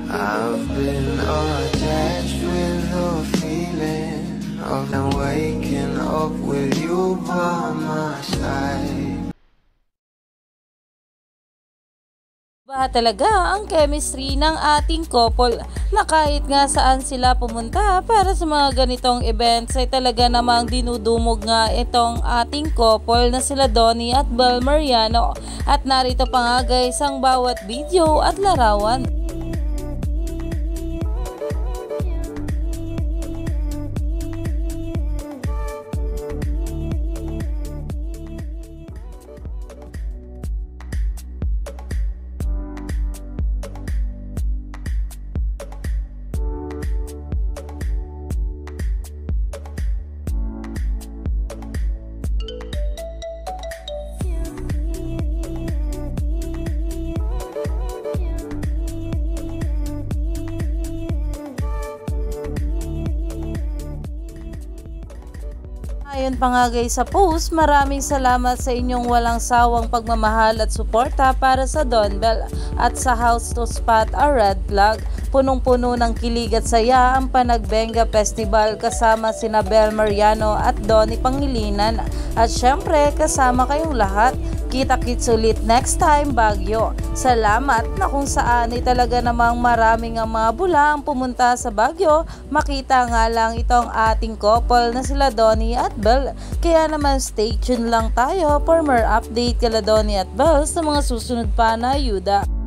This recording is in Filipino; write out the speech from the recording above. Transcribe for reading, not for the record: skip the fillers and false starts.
I've been attached with the feeling of waking up with you by my side. Ba talaga ang chemistry ng ating couple na kahit nga saan sila pumunta para sa mga ganitong events ay talaga namang dinudumog nga itong ating couple na sila Donnie at Bel Mariano. At narito pa nga guys ang bawat video at larawan. Ayon pa nga guys sa post, maraming salamat sa inyong walang sawang pagmamahal at suporta para sa Don Bell at sa House to Spot a Red Flag. Punong-puno ng kilig at saya ang Panagbenga Festival kasama sina Bel Mariano at Donnie Pangilinan. At syempre kasama kayong lahat. Kita-kits ulit next time Baguio. Salamat na kung saan ay talaga namang maraming ang mga bula ang pumunta sa Baguio. Makita nga lang itong ating couple na sila Donnie at Bel. Kaya naman stay tuned lang tayo for more update kala Donnie at Bel sa mga susunod pa na ayuda.